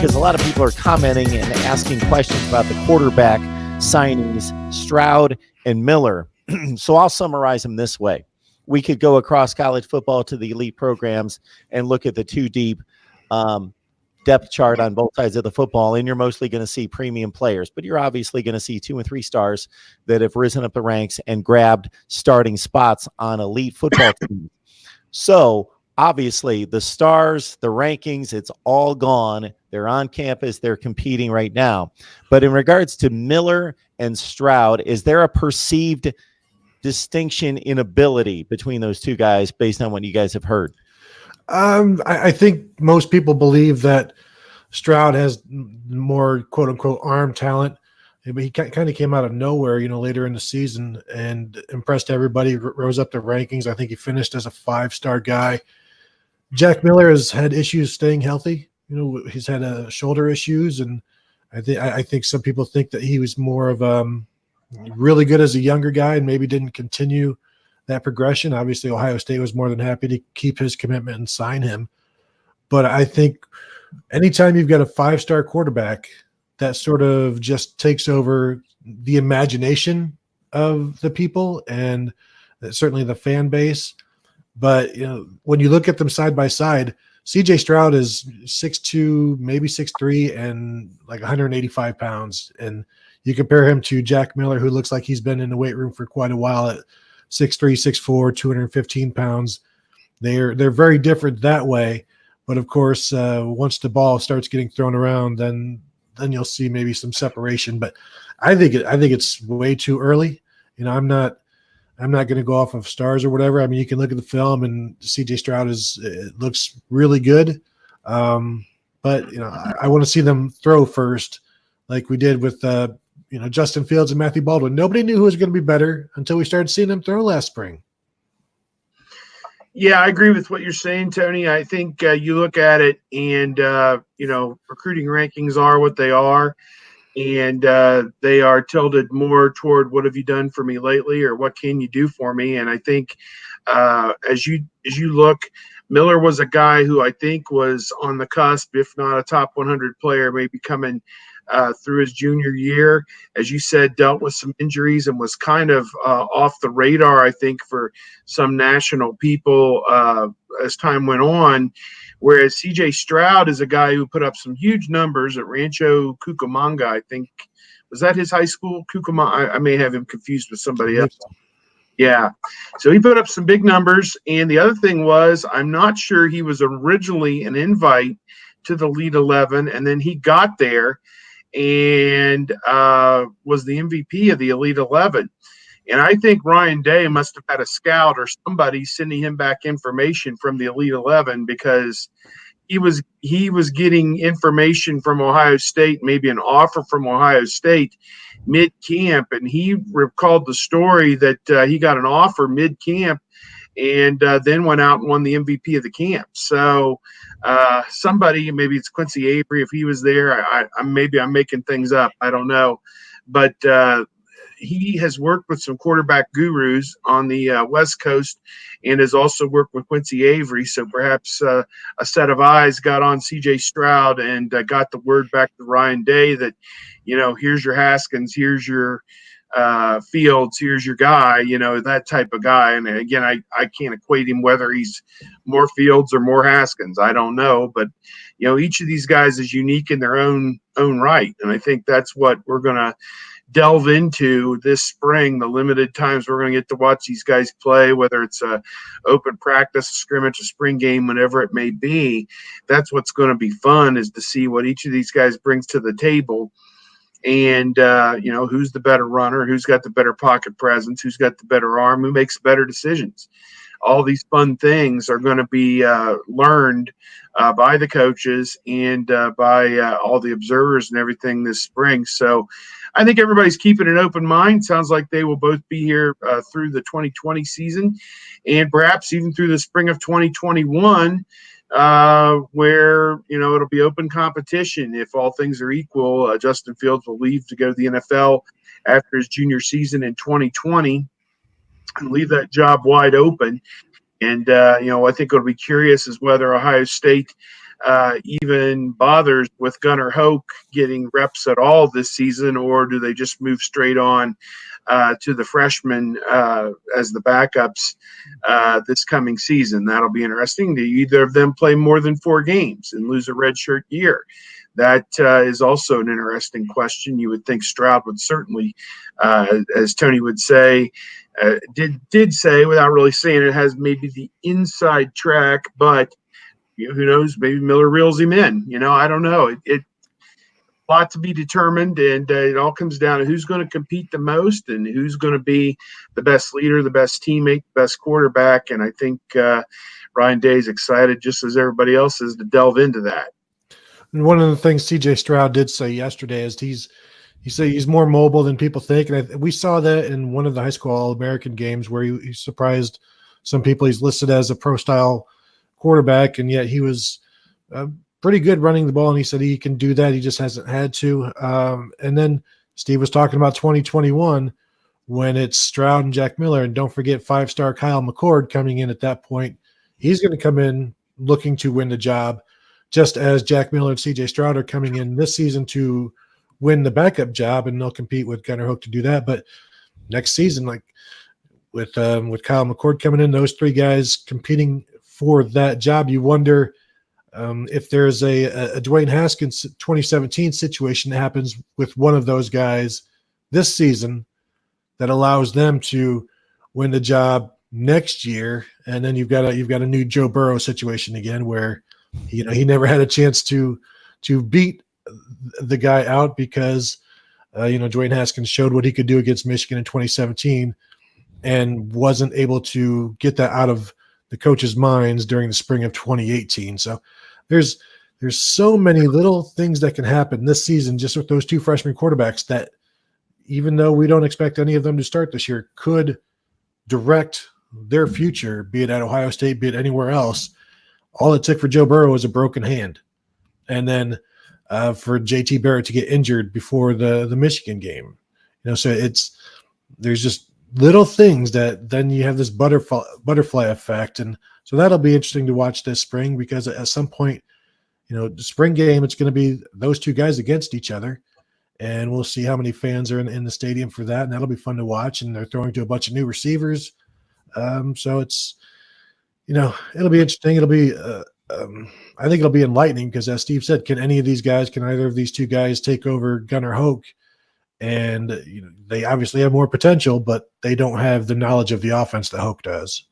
because a lot of people are commenting and asking questions about the quarterback signings, Stroud and Miller. So I'll summarize them this way. We could go across college football to the elite programs and look at the two deep depth chart on both sides of the football, and you're mostly going to see premium players, but you're obviously going to see 2 and 3 stars that have risen up the ranks and grabbed starting spots on elite football teams. So obviously the stars, the rankings, it's all gone. They're on campus. They're competing right now. But in regards to Miller and Stroud, is there a perceived distinction in ability between those two guys based on what you guys have heard? I think most people believe that Stroud has more quote unquote arm talent. But he kind of came out of nowhere, later in the season and impressed everybody, rose up the rankings. I think he finished as a 5-star guy. Jack Miller has had issues staying healthy. He's had shoulder issues, and I think some people think that he was more of really good as a younger guy and maybe didn't continue that progression. Obviously, Ohio State was more than happy to keep his commitment and sign him. But I think anytime you've got a 5-star quarterback, that sort of just takes over the imagination of the people and certainly the fan base. But when you look at them side by side, CJ Stroud is 6'2", maybe 6'3", and like 185 pounds. And you compare him to Jack Miller, who looks like he's been in the weight room for quite a while at 6'3", 6'4", 215 pounds. They're very different that way. But of course, once the ball starts getting thrown around, then you'll see maybe some separation. But I think it's way too early. I'm not going to go off of stars or whatever. I mean, you can look at the film and CJ Stroud looks really good. But I want to see them throw first, like we did with Justin Fields and Matthew Baldwin. Nobody knew who was going to be better until we started seeing them throw last spring. Yeah, I agree with what you're saying, Tony. I think you look at it and, recruiting rankings are what they are, and they are tilted more toward what have you done for me lately or what can you do for me. And I think as you look, Miller was a guy who I think was on the cusp, if not a top 100 player, maybe coming through his junior year. As you said, dealt with some injuries and was kind of off the radar, I think, for some national people as time went on. Whereas CJ Stroud is a guy who put up some huge numbers at Rancho Cucamonga, I think. Was that his high school? Cucamonga? I may have him confused with somebody else. Yeah. So he put up some big numbers. And the other thing was, I'm not sure he was originally an invite to the Elite 11, and then he got there and was the MVP of the Elite 11. And I think Ryan Day must have had a scout or somebody sending him back information from the Elite 11, because he was getting information from Ohio State, maybe an offer from Ohio State mid-camp, and he recalled the story that he got an offer mid-camp and then went out and won the MVP of the camp. So somebody, maybe it's Quincy Avery, if he was there, maybe I'm making things up, I don't know. But he has worked with some quarterback gurus on the West Coast and has also worked with Quincy Avery. So perhaps a set of eyes got on CJ Stroud and got the word back to Ryan Day that, here's your Haskins, here's your Fields, here's your guy, that type of guy. And again, I can't equate him whether he's more Fields or more Haskins. I don't know. But, each of these guys is unique in their own right. And I think that's what we're going to delve into this spring, the limited times we're going to get to watch these guys play, whether it's a open practice, a scrimmage, a spring game, whatever it may be. That's what's going to be fun, is to see what each of these guys brings to the table. And, who's the better runner, who's got the better pocket presence, who's got the better arm, who makes better decisions. All these fun things are going to be learned by the coaches and by all the observers and everything this spring. So I think everybody's keeping an open mind. Sounds like they will both be here through the 2020 season and perhaps even through the spring of 2021, where, it'll be open competition. If all things are equal, Justin Fields will leave to go to the NFL after his junior season in 2020 and leave that job wide open. And, I think it'll be curious as whether Ohio State even bothers with Gunnar Hoke getting reps at all this season, or do they just move straight on to the freshmen as the backups this coming season? That'll be interesting. Do either of them play more than 4 games and lose a redshirt year? That is also an interesting question. You would think Stroud would certainly, as Tony would say, did say without really saying it, has maybe the inside track, but who knows? Maybe Miller reels him in. I don't know. It a lot to be determined, and it all comes down to who's going to compete the most and who's going to be the best leader, the best teammate, the best quarterback. And I think Ryan Day is excited, just as everybody else is, to delve into that. And one of the things C.J. Stroud did say yesterday is he said he's more mobile than people think, and we saw that in one of the high school All-American games where he surprised some people. He's listed as a pro-style quarterback, and yet he was pretty good running the ball, and he said he can do that. He just hasn't had to. And then Steve was talking about 2021 when it's Stroud and Jack Miller, and don't forget 5-star Kyle McCord coming in at that point. He's going to come in looking to win the job, just as Jack Miller and C.J. Stroud are coming in this season to win the backup job, and they'll compete with Gunnar Hoke to do that. But next season, like with Kyle McCord coming in, those 3 guys competing for that job, you wonder if there's a Dwayne Haskins 2017 situation that happens with one of those guys this season that allows them to win the job next year, and then you've got a new Joe Burrow situation again where he never had a chance to beat the guy out because Dwayne Haskins showed what he could do against Michigan in 2017 and wasn't able to get that out of the coaches' minds during the spring of 2018. So there's so many little things that can happen this season just with those 2 freshman quarterbacks that, even though we don't expect any of them to start this year, could direct their future, be it at Ohio State, be it anywhere else. All it took for Joe Burrow was a broken hand, and then for JT Barrett to get injured before the Michigan game. So there's just little things that then you have this butterfly effect, and so that'll be interesting to watch this spring, because at some point, the spring game, it's going to be those 2 guys against each other, and we'll see how many fans are in the stadium for that, and that'll be fun to watch. And they're throwing to a bunch of new receivers, so it's it'll be interesting. It'll be I think it'll be enlightening because, as Steve said, can either of these 2 guys take over Gunnar Hoke? And they obviously have more potential, but they don't have the knowledge of the offense that Hoke does.